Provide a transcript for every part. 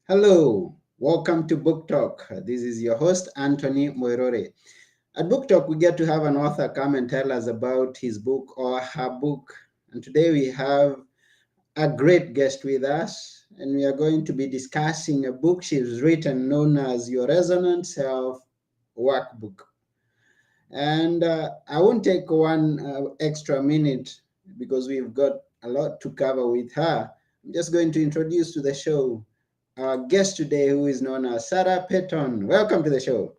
Hello, welcome to Book Talk. This is your host, Anthony Moirore. At Book Talk, we get to have an author come and tell us about his book or her book. And today we have a great guest with us, and we are going to be discussing a book she's written known as Your Resonant Self Workbook. And I won't take one extra minute because we've got a lot to cover with her. I'm just going to introduce to the show our guest today, who is known as Sarah Peyton. Welcome to the show.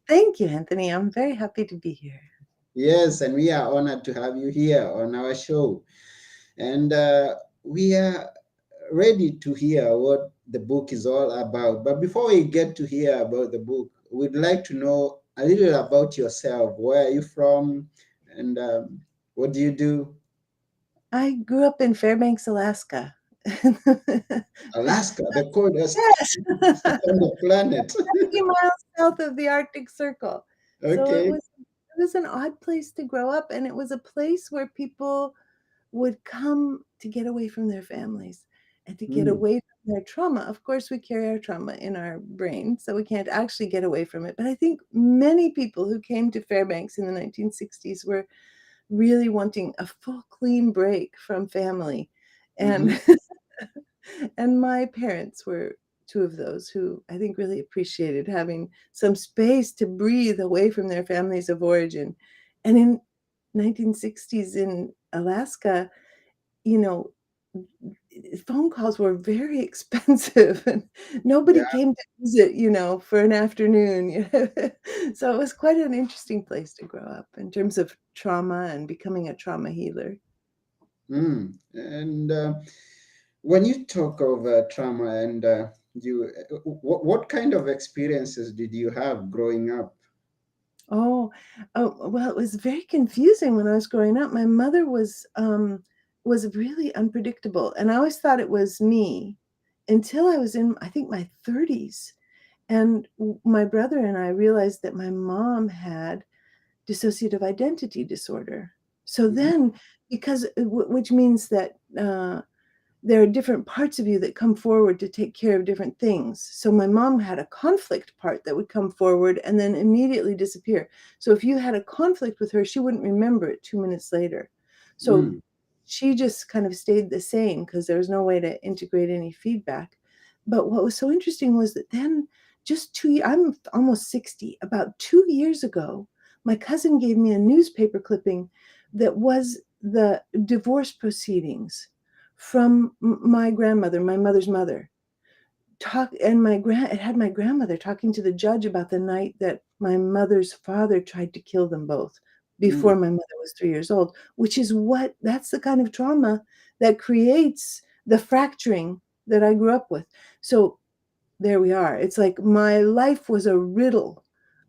Thank you, Anthony. I'm very happy to be here. Yes, and we are honored to have you here on our show. And we are ready to hear what the book is all about. But before we get to hear about the book, we'd like to know a little about yourself. Where are you from? And what do you do? I grew up in Fairbanks, Alaska. Alaska, the coldest Yes, on the planet. 70 miles south of the Arctic Circle. So it Okay. was an odd place to grow up, and it was a place where people would come to get away from their families and to get Mm, away from their trauma. Of course, we carry our trauma in our brain, so we can't actually get away from it. But I think many people who came to Fairbanks in the 1960s were really wanting a full clean break from family. mm-hmm, And and my parents were two of those who I think really appreciated having some space to breathe away from their families of origin. And in 1960s in Alaska, you know, phone calls were very expensive and nobody yeah. came to visit, for an afternoon. So it was quite an interesting place to grow up in terms of trauma and becoming a trauma healer. And when you talk of trauma and what kind of experiences did you have growing up? Oh, well, it was very confusing when I was growing up. My mother was really unpredictable, and I always thought it was me until I was in, I think, my 30s. And my brother and I realized that my mom had dissociative identity disorder. So Mhm. then, which means that there are different parts of you that come forward to take care of different things. So my mom had a conflict part that would come forward and then immediately disappear. So if you had a conflict with her, she wouldn't remember it 2 minutes later. So Mm, she just kind of stayed the same because there was no way to integrate any feedback. But what was so interesting was that then just I'm almost 60, about 2 years ago, my cousin gave me a newspaper clipping that was the divorce proceedings from my grandmother, my mother's mother. It had my grandmother talking to the judge about the night that my mother's father tried to kill them both mm, before my mother was 3 years old, which is that's the kind of trauma that creates the fracturing that I grew up with. So there we are. It's like my life was a riddle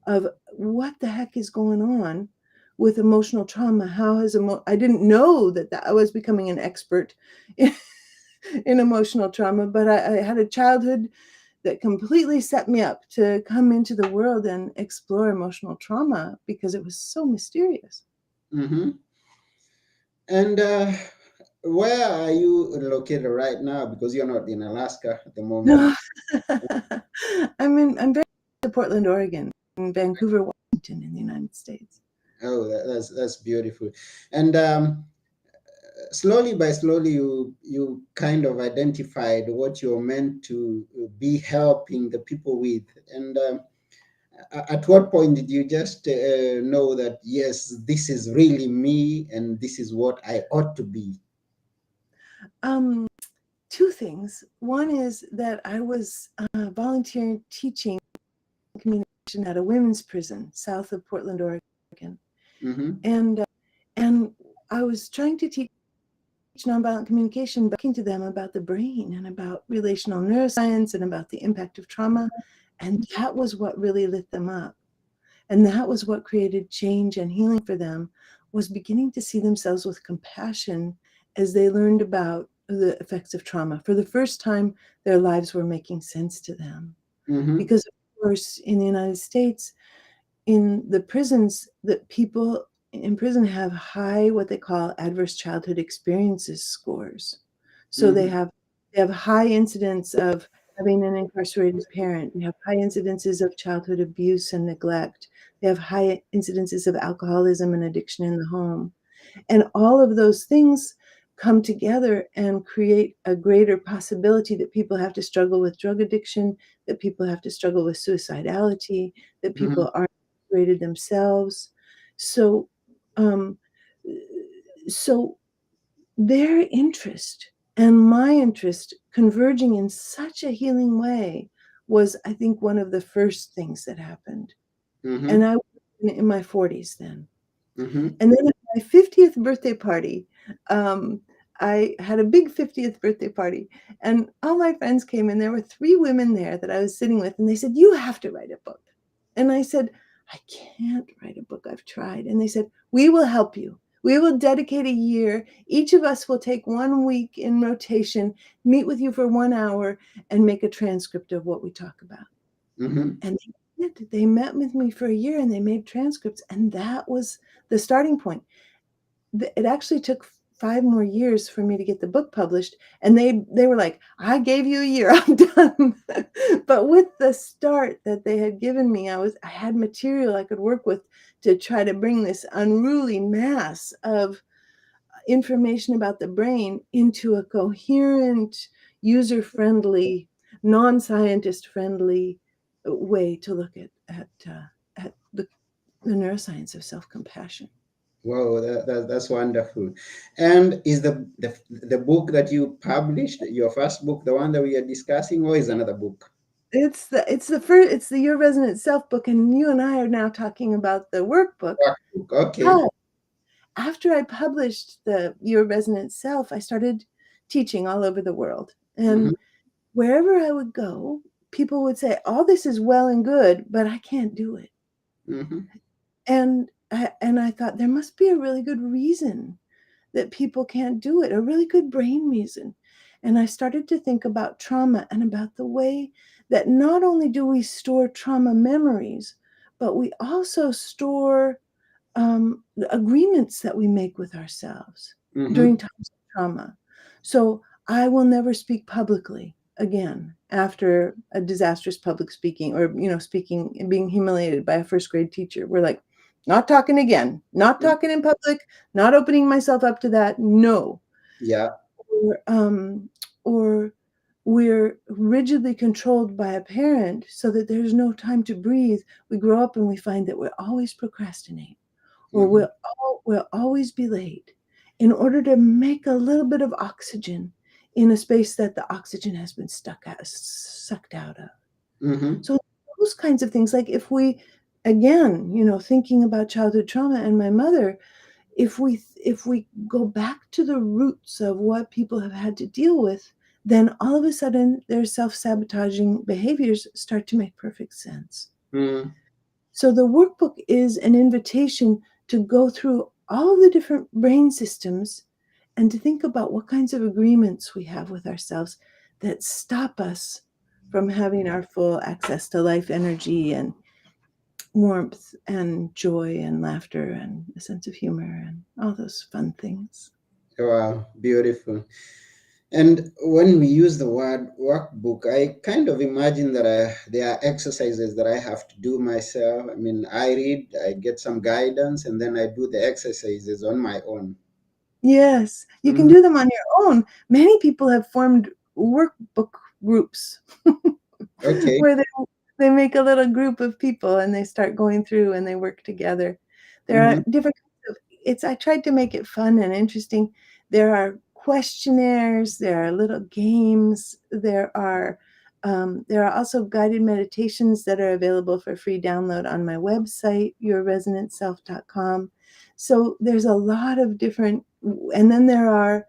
of what the heck is going on with emotional trauma. I didn't know that I was becoming an expert in, in emotional trauma, but I had a childhood that completely set me up to come into the world and explore emotional trauma because it was so mysterious. mm-hmm. And where are you located right now? Because you're not in Alaska at the moment. No, I'm very close to Portland, Oregon, in Vancouver, Washington, in the United States. Oh, that's beautiful. And slowly by slowly, you kind of identified what you're meant to be helping the people with. And at what point did you just know that yes, this is really me, and this is what I ought to be? Um, Two things. One is that I was volunteering teaching communication at a women's prison south of Portland, Oregon, Mm-hmm. and and I was trying to teach nonviolent communication, but talking to them about the brain and about relational neuroscience and about the impact of trauma, and that was what really lit them up, and that was what created change and healing for them. Was beginning to see themselves with compassion as they learned about the effects of trauma. For the first time, their lives were making sense to them. Mm-hmm. Because, of course, in the United States, in the prisons, that people in prison have high, what they call adverse childhood experiences scores. So Mm-hmm. they have high incidence of having an incarcerated parent. They have high incidences of childhood abuse and neglect. They have high incidences of alcoholism and addiction in the home. And all of those things come together and create a greater possibility that people have to struggle with drug addiction, that people have to struggle with suicidality, that Mm-hmm. people aren't integrated themselves. So, um, so their interest and my interest converging in such a healing way was, I think, one of the first things that happened. And Mm-hmm. I was in my 40s then. Mm-hmm. And then at my 50th birthday party, I had a big 50th birthday party, and all my friends came, and there were 3 women there that I was sitting with, and they said, "You have to write a book." And I said, "I can't write a book. I've tried." And they said, "We will help you. We will dedicate a year. Each of us will take 1 week in rotation, meet with you for 1 hour, and make a transcript of what we talk about." Mm-hmm. And they did. They met with me for a year and they made transcripts, and that was the starting point. It actually took 5 more years for me to get the book published, and they were like, "I gave you a year, I'm done." But with the start that they had given me, I had material I could work with to try to bring this unruly mass of information about the brain into a coherent, user-friendly, non-scientist friendly way to look at the neuroscience of self-compassion. Wow, that's wonderful. And is the book that you published, your first book, the one that we are discussing, or is another book? It's the Your Resonant Self book, and you and I are now talking about the workbook. Workbook. Okay. But after I published the Your Resonant Self, I started teaching all over the world. Mm-hmm. And wherever I would go, people would say, "All this is well and good, but I can't do it." Mm-hmm. And I thought there must be a really good reason that people can't do it, a really good brain reason. And I started to think about trauma and about the way that not only do we store trauma memories, but we also store the agreements that we make with ourselves Mm-hmm. during times of trauma. So I will never speak publicly again after a disastrous public speaking, or speaking and being humiliated by a first grade teacher. We're like, not talking again, not talking in public, not opening myself up to that. No. Yeah. Or we're rigidly controlled by a parent so that there's no time to breathe. We grow up and we find that we're always procrastinating, or Mm-hmm. we'll always be late in order to make a little bit of oxygen in a space that the oxygen has been sucked out of. Mm-hmm. So those kinds of things, like if we, again, thinking about childhood trauma and my mother, if we go back to the roots of what people have had to deal with, then all of a sudden their self-sabotaging behaviors start to make perfect sense. Mm-hmm. So the workbook is an invitation to go through all the different brain systems and to think about what kinds of agreements we have with ourselves that stop us from having our full access to life energy and warmth and joy and laughter and a sense of humor and all those fun things. Wow, beautiful. And when we use the word workbook, I kind of imagine that there are exercises that I have to do myself. I mean, I read, I get some guidance, and then I do the exercises on my own. Yes, you can Mm-hmm. do them on your own. Many people have formed workbook groups Okay. where they make a little group of people and they start going through and they work together. There Mm-hmm. are different kinds of it's I tried to make it fun and interesting. There are questionnaires, there are little games, there are also guided meditations that are available for free download on my website, yourresonantself.com. So there's a lot of different, and then there are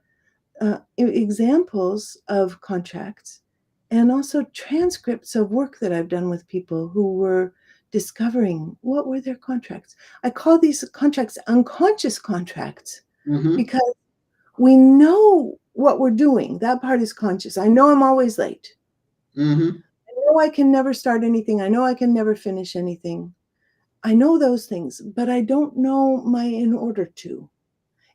examples of contracts and also transcripts of work that I've done with people who were discovering what were their contracts. I call these contracts unconscious contracts Mm-hmm. because we know what we're doing. That part is conscious. I know I'm always late. Mm-hmm. I know I can never start anything. I know I can never finish anything. I know those things, but I don't know my in order to.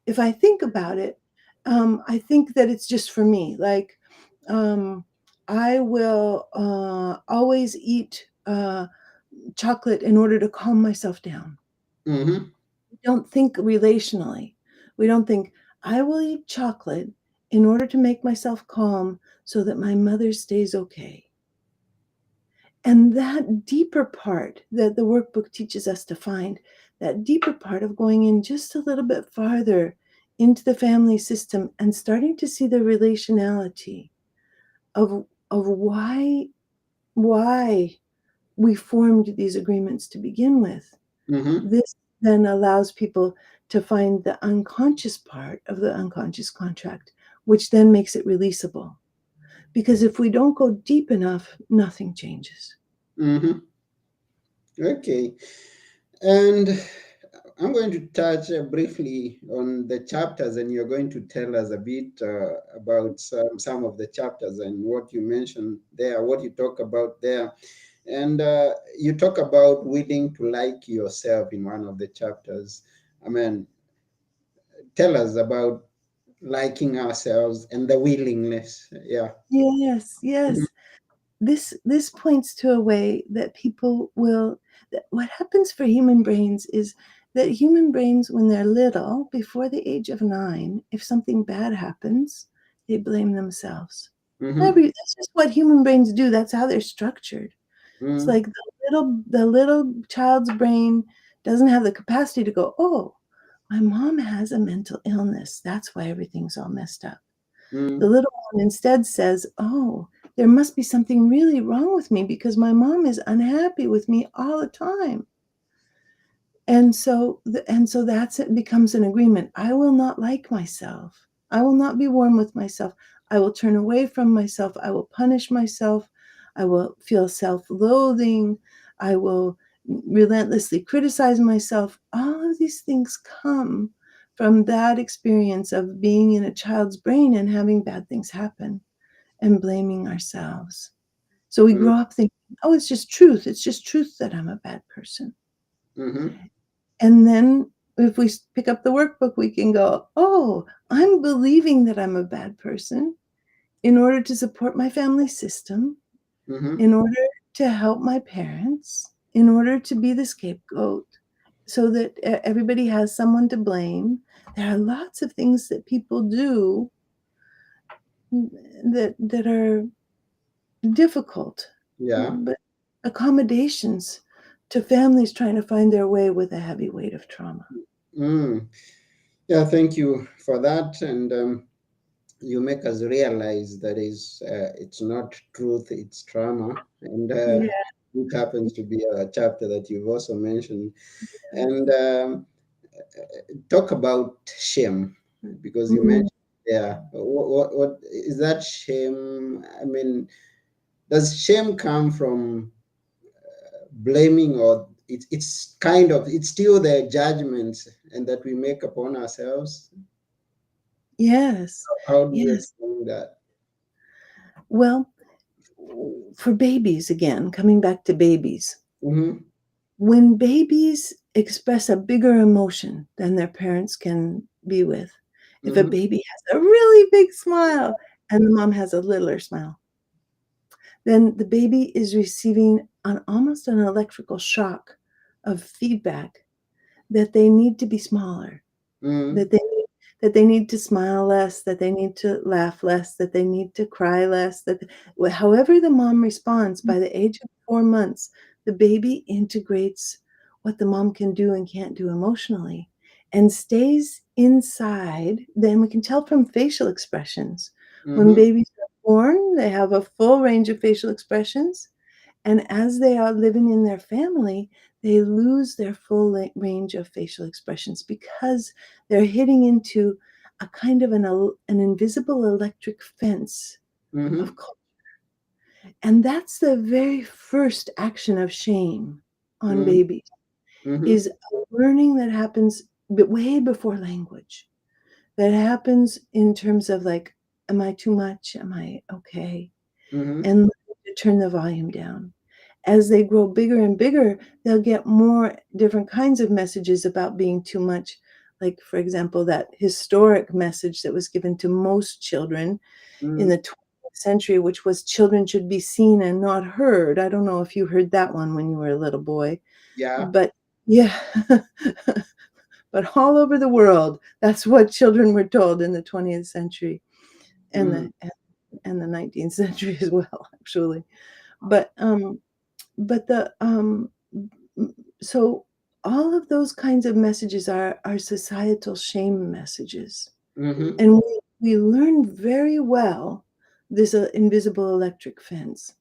If I think about it, I think that it's just for me. Like, um, I will always eat chocolate in order to calm myself down. Mm-hmm. We don't think relationally. We don't think, I will eat chocolate in order to make myself calm so that my mother stays okay. And that deeper part that the workbook teaches us to find, that deeper part of going in just a little bit farther into the family system and starting to see the relationality of why we formed these agreements to begin with. Mm-hmm. This then allows people to find the unconscious part of the unconscious contract, which then makes it releasable. Because if we don't go deep enough, nothing changes. Mm-hmm. Okay. And I'm going to touch briefly on the chapters, and you're going to tell us a bit about some of the chapters and what you mentioned there, what you talk about there. And you talk about willing to like yourself in one of the chapters. I mean, tell us about liking ourselves and the willingness. Yeah. Yes, Mhm. yes. This points to a way that people will that what happens for human brains is that human brains, when they're little, before the age of 9, if something bad happens, they blame themselves. Mhm. That's just what human brains do. That's how they're structured. It's Mhm. like the little child's brain doesn't have the capacity to go, oh, my mom has a mental illness. That's why everything's all messed up. The Mhm. little one instead says, oh, there must be something really wrong with me because my mom is unhappy with me all the time. And so that's it becomes an agreement. I will not like myself. I will not be warm with myself. I will turn away from myself. I will punish myself. I will feel self-loathing. I will relentlessly criticize myself. All of these things come from that experience of being in a child's brain and having bad things happen and blaming ourselves. So we Mhm. grow up thinking, oh, it's just truth. It's just truth that I'm a bad person. Mhm. And then if we pick up the workbook, we can go, oh, I'm believing that I'm a bad person in order to support my family system, Mhm. in order to help my parents, in order to be the scapegoat, so that everybody has someone to blame. There are lots of things that people do that are difficult, Yeah. but accommodations to families trying to find their way with a heavy weight of trauma. Mm. Yeah. Thank you for that. And you make us realize that it's not truth, it's trauma. And Yeah. it happens to be a chapter that you've also mentioned. And talk about shame, because you Mm. mentioned, yeah, what is that shame? I mean, does shame come from blaming, or it's kind of, it's still the judgments and that we make upon ourselves? Yes. How do you Yes. explain that? Well, for babies, again, coming back to babies, Mm-hmm. when babies express a bigger emotion than their parents can be with, if a Mm-hmm. baby has a really big smile and the mom has a littler smile, then the baby is receiving almost an electrical shock of feedback that they need to be smaller, Mm-hmm. that they need to smile less, that they need to laugh less, that they need to cry less, that however the mom responds, by the age of 4 months, the baby integrates what the mom can do and can't do emotionally and stays inside. Then we can tell from facial expressions. When Mm-hmm. babies are born, they have a full range of facial expressions, and as they are living in their family, they lose their full range of facial expressions because they're hitting into a kind of an invisible electric fence Mm-hmm. of culture. And that's the very first action of shame on Mm-hmm. babies, Mm-hmm. is a learning that happens way before language, that happens in terms of like, am I too much? Am I okay? Mm-hmm. And to turn the volume down. As they grow bigger and bigger, they'll get more different kinds of messages about being too much. Like, for example, that historic message that was given to most children in Mm-hmm. the century, which was children should be seen and not heard. I don't know if you heard that one when you were a little boy, Yeah. but yeah. But all over the world, that's what children were told in the 20th century and Mm, the 19th century as well, actually. But the so all of those kinds of messages are societal shame messages. mm-hmm, And we learn very well this invisible electric fence.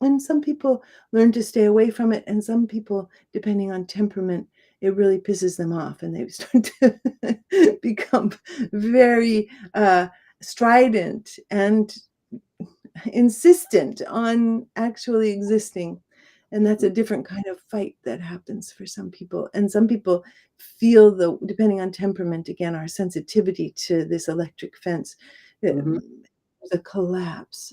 And some people learn to stay away from it, and some people, depending on temperament, it really pisses them off, and they start to become very strident and insistent on actually existing. And that's a different kind of fight that happens for some people. And some people feel, the depending on temperament, again, our sensitivity to this electric fence, mm-hmm, there's a collapse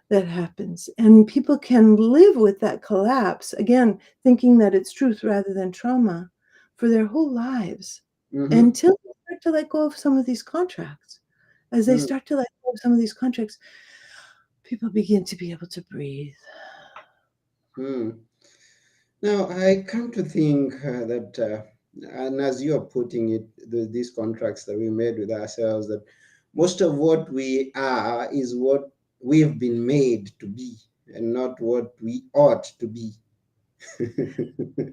that happens. And people can live with that collapse, again, thinking that it's truth rather than trauma, for their whole lives, mm-hmm, until they start to let go of some of these contracts. As they mm, start to let go of some of these contracts, people begin to be able to breathe. mm. Now, I come to think that, and as you are putting it, these contracts that we made with ourselves, that most of what we are is what we've been made to be, and not what we ought to be.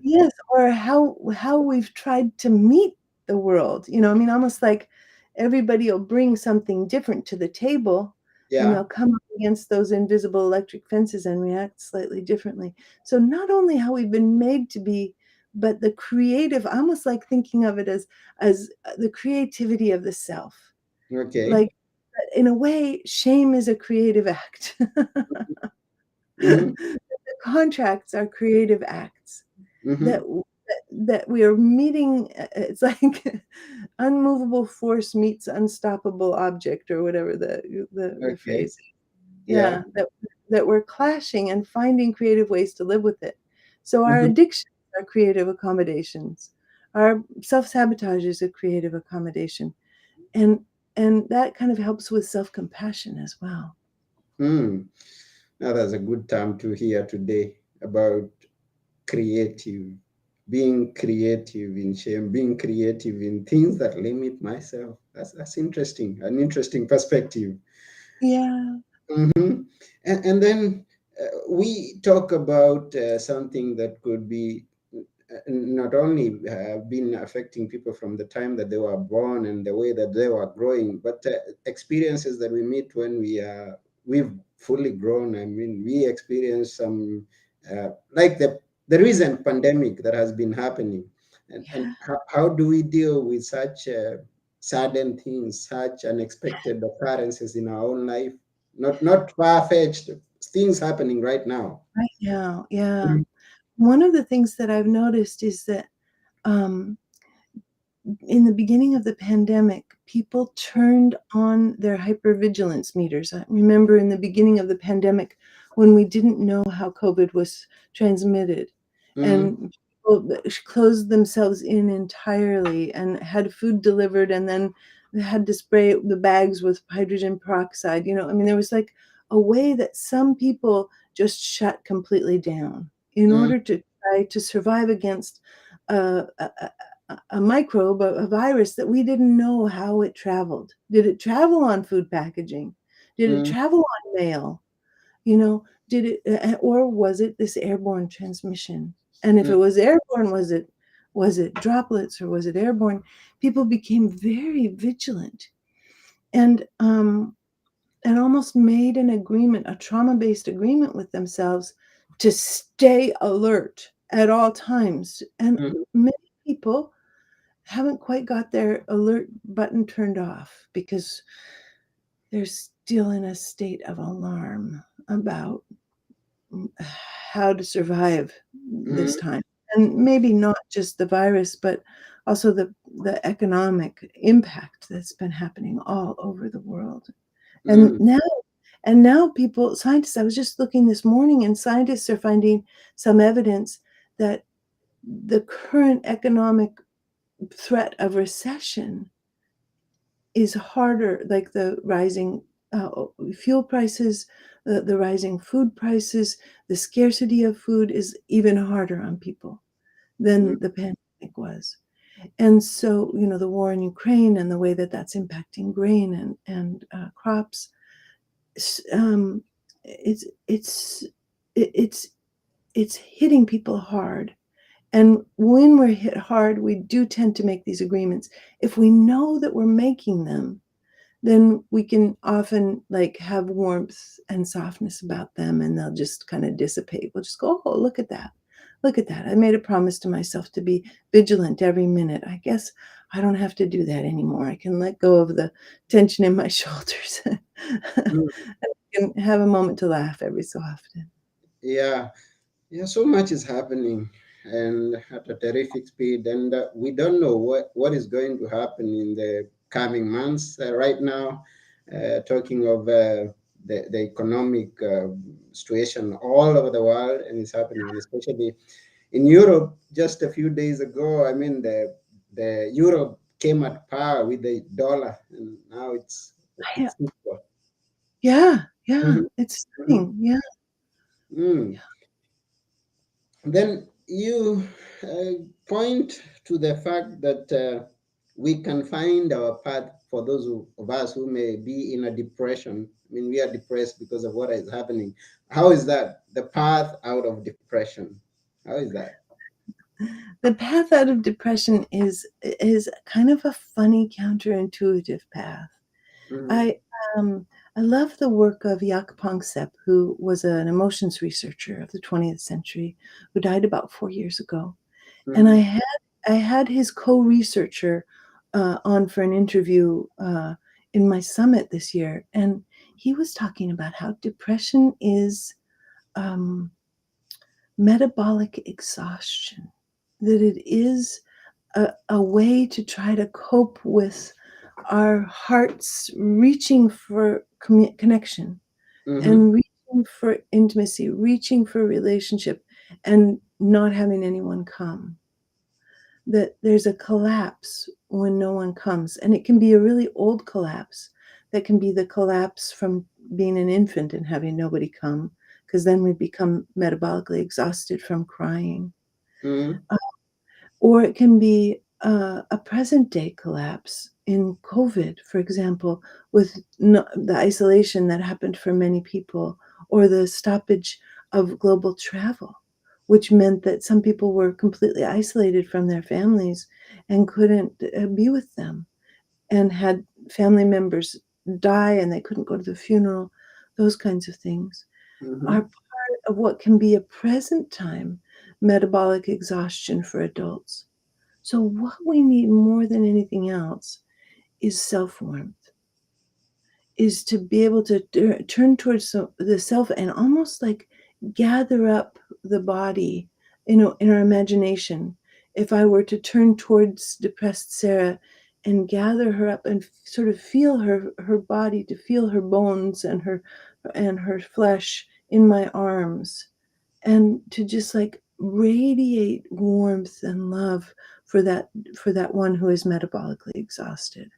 Yes, or how we've tried to meet the world, I mean, almost like everybody will bring something different to the table, and Yeah. they'll come up against those invisible electric fences and react slightly differently. So not only how we've been made to be, but the creative, almost like thinking of it as the creativity of the self. Okay. Like, in a way, shame is a creative act. Mm-hmm, The contracts are creative acts that mm-hmm. we are meeting. It's like unmovable force meets unstoppable object, or whatever the Okay. phrase. Yeah. Yeah, that we're clashing and finding creative ways to live with it. So our Mm-hmm, addictions are creative accommodations. Our self-sabotage is a creative accommodation. And that kind of helps with self-compassion as well. mm. Now, that's a good term to hear today about creative, being creative in shame, being creative in things that limit myself. That's interesting, an interesting perspective. Yeah. Hmm. And then we talk about something that could be not only been affecting people from the time that they were born and the way that they were growing, but experiences that we meet when we've fully grown. I mean, we experience some like the recent pandemic that has been happening, and Yeah. how do we deal with such sudden things, such unexpected occurrences in our own life? Not far-fetched things happening right now. Right now, yeah. One of the things that I've noticed is that, um, in the beginning of the pandemic, people turned on their hypervigilance meters. I remember in the beginning of the pandemic when we didn't know how COVID was transmitted, Mm-hmm. and people closed themselves in entirely and had food delivered, and then they had to spray the bags with hydrogen peroxide. I mean, there was like a way that some people just shut completely down in Mm-hmm. order to try to survive against a microbe, a virus that we didn't know how it traveled. Did it travel on food packaging? Did it Mm-hmm. travel on mail? Did it, or was it this airborne transmission? And if it was airborne, was it droplets, or was it airborne? People became very vigilant, and almost made an agreement, a trauma-based agreement with themselves, to stay alert at all times. And Mm-hmm. many people haven't quite got their alert button turned off because they're still in a state of alarm about how to survive this Mm-hmm. time. And maybe not just the virus, but also the economic impact that's been happening all over the world. And Mm-hmm. now people, scientists, I was just looking this morning, and scientists are finding some evidence that the current economic threat of recession is harder, like the rising fuel prices, the rising food prices, the scarcity of food is even harder on people Mm, than the pandemic was. And so, the war in Ukraine and the way that that's impacting grain and crops, um, it's it's it's it's hitting people hard. And when we're hit hard, we do tend to make these agreements. If we know that we're making them, then we can often like have warmth and softness about them, and they'll just kind of dissipate. We'll just go, oh, look at that. Look at that. I made a promise to myself to be vigilant every minute. I guess I don't have to do that anymore. I can let go of the tension in my shoulders mm. and have a moment to laugh every so often. Yeah, yeah, so much is happening and at a terrific speed, and we don't know what is going to happen in the coming months. Right now, talking of the economic situation all over the world, and it's happening, and especially in Europe. Just a few days ago, I mean, the euro came at par with the dollar, and now Yeah, it's equal. yeah, yeah. Mhm, It's mhm, stunning. Yeah, mm. Then you point to the fact that we can find our path for those of us who may be in a depression. I mean, we are depressed because of what is happening. How is that the path out of depression? How is that? the path out of depression is kind of a funny counterintuitive path. Mm-hmm, I um I love the work of Jaak Panksepp, who was an emotions researcher of the 20th century, who died about 4 years ago. And mm-hmm, I had his co-researcher on for an interview in my summit this year, and he was talking about how depression is um, metabolic exhaustion, that it is a way to try to cope with our hearts reaching for connection mm-hmm, and reaching for intimacy, reaching for relationship, and not having anyone come. That there's a collapse when no one comes. And it can be a really old collapse. That can be the collapse from being an infant and having nobody come, because then we become metabolically exhausted from crying. mm-hmm, Or it can be a present day collapse in COVID, for example, with the isolation that happened for many people, or the stoppage of global travel, which meant that some people were completely isolated from their families and couldn't be with them, and had family members die and they couldn't go to the funeral, those kinds of things are mm-hmm, part of what can be a present time metabolic exhaustion for adults. So, what we need more than anything else is self warmth, is to be able to turn towards the self and almost like gather up the body, in our imagination. If I were to turn towards depressed Sarah and gather her up and sort of feel her body, to feel her bones and her flesh in my arms, and to just like radiate warmth and love for that one who is metabolically exhausted.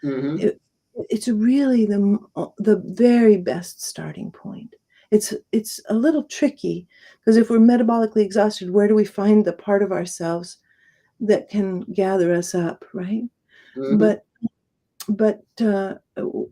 mm-hmm, it, it's really the very best starting point. It's a little tricky, because if we're metabolically exhausted, where do we find the part of ourselves that can gather us up, right? mm-hmm, But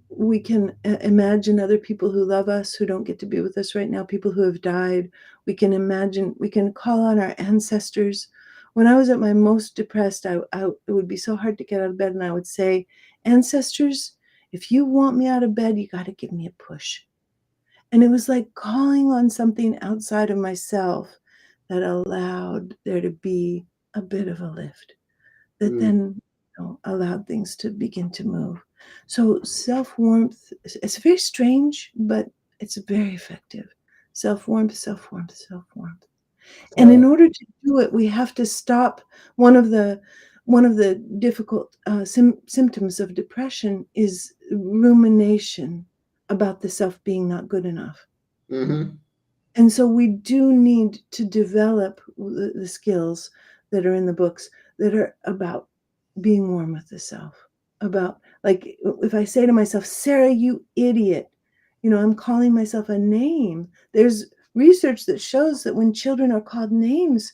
we can imagine other people who love us, who don't get to be with us right now, people who have died. We can call on our ancestors. When I was at my most depressed, it would be so hard to get out of bed, and I would say, ancestors, if you want me out of bed, you got to give me a push. And it was like calling on something outside of myself that allowed there to be a bit of a lift, that mm-hmm. then, allowed things to begin to move. So self warmth, it's very strange, but it's very effective. Self warmth, self warmth, self warmth. And in Oh, order to do it, we have to stop. One of the difficult symptoms of depression is rumination about the self being not good enough. mm-hmm, And so we do need to develop the skills that are in the books that are about being warm with the self. about, like, if I say to myself, Sarah, you idiot, I'm calling myself a name. There's research that shows that when children are called names,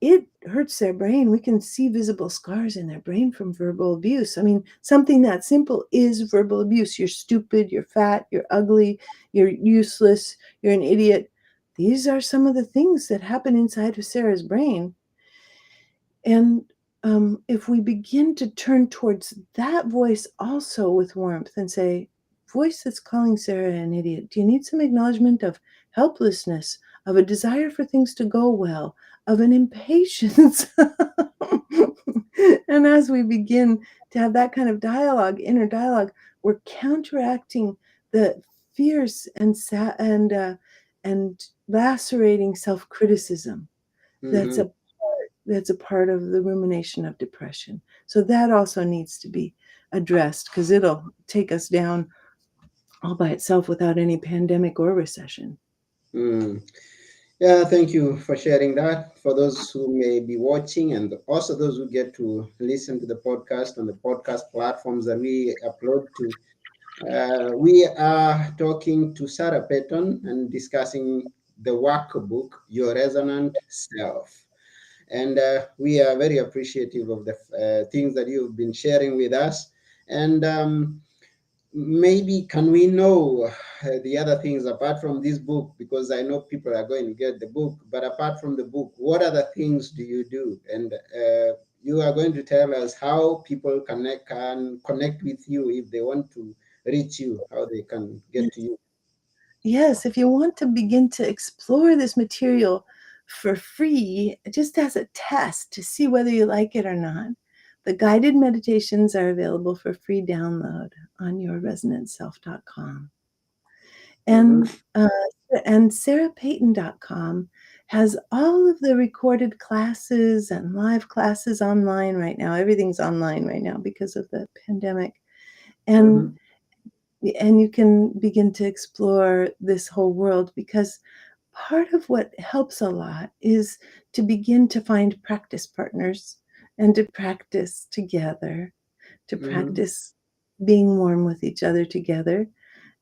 it hurts their brain. We can see visible scars in their brain from verbal abuse. I mean, something that simple is verbal abuse. You're stupid, you're fat, you're ugly, you're useless, you're an idiot. These are some of the things that happen inside of Sarah's brain. And if we begin to turn towards that voice also with warmth and say, voice that's calling Sarah an idiot, do you need some acknowledgement of helplessness, of a desire for things to go well, of an impatience? And as we begin to have that kind of dialogue, inner dialogue, we're counteracting the fierce and lacerating self-criticism that's Mm-hmm. a part of the rumination of depression. So that also needs to be addressed, because it'll take us down all by itself without any pandemic or recession. Mm. Yeah, thank you for sharing that. For those who may be watching and also those who get to listen to the podcast on the podcast platforms that we upload to, we are talking to Sarah Peyton and discussing the workbook, Your Resonant Self. And we are very appreciative of the things that you've been sharing with us. And maybe can we know the other things apart from this book, because I know people are going to get the book, but apart from the book, what other things do you do? And you are going to tell us how people can connect with you if they want to reach you, how they can get to you. Yes, if you want to begin to explore this material for free, just as a test to see whether you like it or not, the guided meditations are available for free download on yourresonantself.com. Mm-hmm, And sarahpeyton.com has all of the recorded classes and live classes online right now. Everything's online right now because of the pandemic. And mm-hmm, and you can begin to explore this whole world, because part of what helps a lot is to begin to find practice partners and to practice together, to mm-hmm, practice being warm with each other together,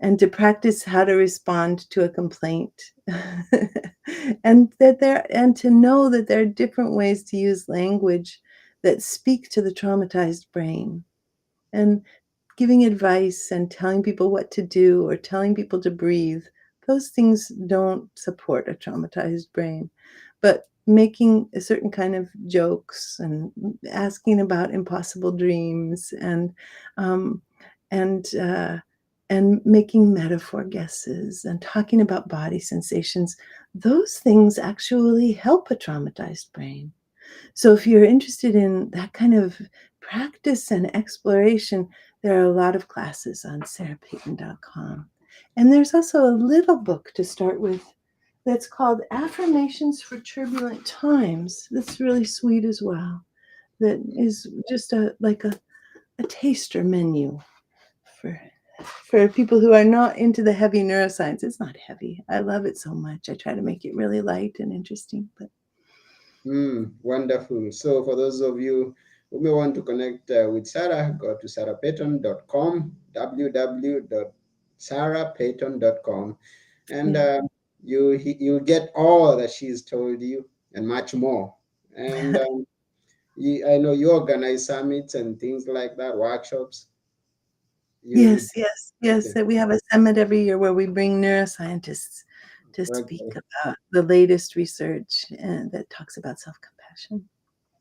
and to practice how to respond to a complaint. And to know that there are different ways to use language that speak to the traumatized brain. And giving advice and telling people what to do or telling people to breathe, those things don't support a traumatized brain. But making a certain kind of jokes and asking about impossible dreams um, and uh, and making metaphor guesses and talking about body sensations, those things actually help a traumatized brain. So if you're interested in that kind of practice and exploration, there are a lot of classes on sarahpeyton.com. And there's also a little book to start with that's called Affirmations for Turbulent Times. That's really sweet as well. That is just a taster menu for for people who are not into the heavy neuroscience. It's not heavy. I love it so much. I try to make it really light and interesting. But wonderful. So for those of you who may want to connect with Sarah, go to sarahpeyton.com, www.sarahpeyton.com, and yeah. you get all that she's told you and much more. And I know you organize summits and things like that, workshops. You Yes, yes, yes. okay? That we have a summit every year where we bring neuroscientists to speak Okay, about the latest research and that talks about self-compassion.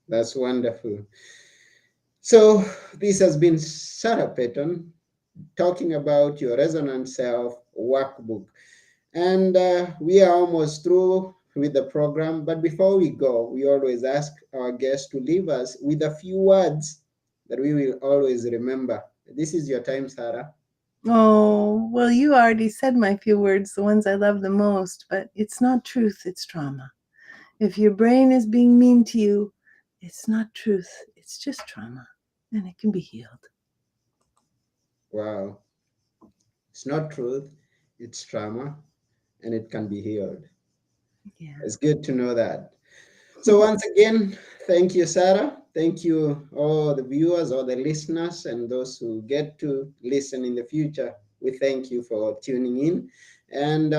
that's wonderful. So this has been Sarah Peyton talking about your Resonant Self workbook. And we are almost through with the program. But before we go, we always ask our guests to leave us with a few words that we will always remember. This is your time, Sarah. Oh, well, you already said my few words, the ones I love the most, but it's not truth, it's trauma. If your brain is being mean to you, it's not truth, it's just trauma, and it can be healed. Wow. It's not truth, it's trauma, and it can be healed. Yeah. It's good to know that. So once again, thank you, Sarah. Thank you, all the viewers, all the listeners, and those who get to listen in the future. We thank you for tuning in. And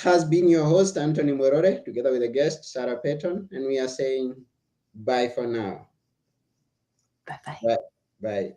has been your host, Anthony Morore, together with a guest, Sarah Peyton, and we are saying bye for now. Bye bye. Bye. Bye.